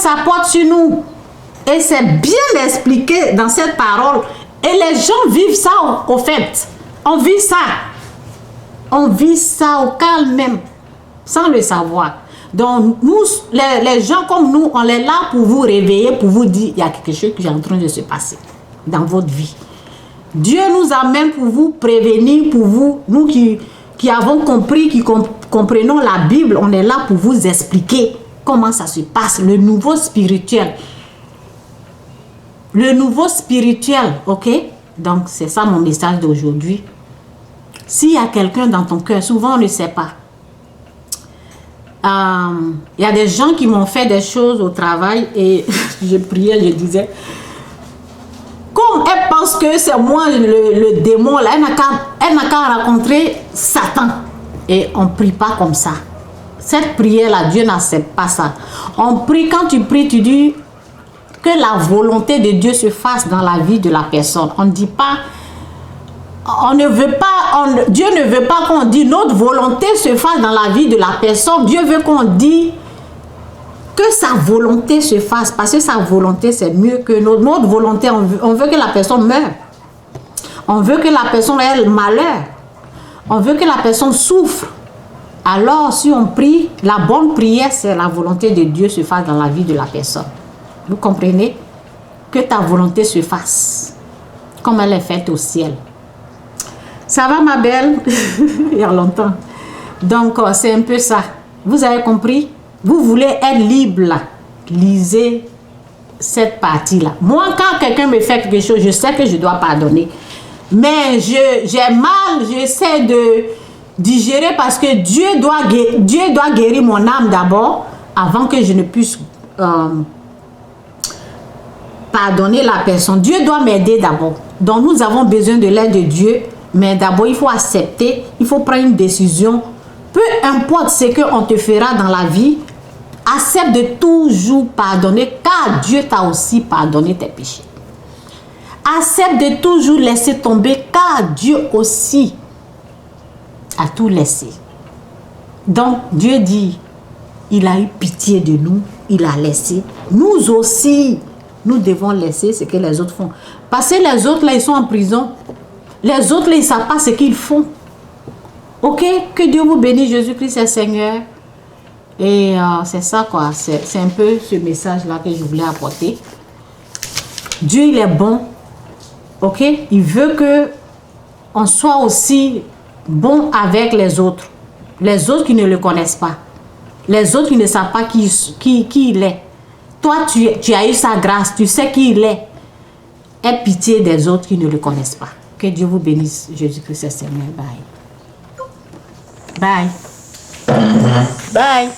sa porte sur nous. Et c'est bien expliqué dans cette parole. Et les gens vivent ça au fait. On vit ça. On vit ça au calme même, sans le savoir. Donc, nous, les gens comme nous, on est là pour vous réveiller, pour vous dire, il y a quelque chose qui est en train de se passer dans votre vie. Dieu nous amène pour vous prévenir, pour vous, nous qui avons compris, qui comprenons la Bible, on est là pour vous expliquer comment ça se passe, le nouveau spirituel. Le nouveau spirituel, ok? Donc, c'est ça mon message d'aujourd'hui. S'il y a quelqu'un dans ton cœur, souvent on ne sait pas. Il y a des gens qui m'ont fait des choses au travail et je priais, je disais, comme elle pense que c'est moi le démon, là, elle n'a qu'à rencontrer Satan. Et on ne prie pas comme ça. Cette prière-là, Dieu n'accepte pas ça. On prie, quand tu pries, tu dis que la volonté de Dieu se fasse dans la vie de la personne. On ne dit pas, on ne veut pas, Dieu ne veut pas qu'on dise notre volonté se fasse dans la vie de la personne. Dieu veut qu'on dise que sa volonté se fasse, parce que sa volonté c'est mieux que notre volonté. On veut que la personne meure. On veut que la personne ait le malheur. On veut que la personne souffre. Alors si on prie, la bonne prière c'est la volonté de Dieu se fasse dans la vie de la personne. Vous comprenez? Que ta volonté se fasse comme elle est faite au ciel. Ça va ma belle? Il y a longtemps. Donc c'est un peu ça. Vous avez compris? Vous voulez être libre là. Lisez cette partie-là. Moi, quand quelqu'un me fait quelque chose, je sais que je dois pardonner. Mais j'ai mal, j'essaie de digérer parce que Dieu doit guérir mon âme d'abord avant que je ne puisse pardonner la personne. Dieu doit m'aider d'abord. Donc nous avons besoin de l'aide de Dieu. Mais d'abord, il faut accepter, il faut prendre une décision. Peu importe ce qu'on te fera dans la vie, accepte de toujours pardonner, car Dieu t'a aussi pardonné tes péchés. Accepte de toujours laisser tomber, car Dieu aussi a tout laissé. Donc, Dieu dit, il a eu pitié de nous, il a laissé. Nous aussi, nous devons laisser ce que les autres font. Parce que les autres, là, ils sont en prison. Les autres, là, ils ne savent pas ce qu'ils font. Ok? Que Dieu vous bénisse, Jésus-Christ est Seigneur. Et c'est ça, quoi. C'est un peu ce message-là que je voulais apporter. Dieu, il est bon. Ok? Il veut qu'on soit aussi bon avec les autres. Les autres qui ne le connaissent pas. Les autres qui ne savent pas qui il est. Toi, tu as eu sa grâce. Tu sais qui il est. Aie pitié des autres qui ne le connaissent pas. Que Dieu vous bénisse, Jésus-Christ est Seigneur. Bye. Bye. Bye.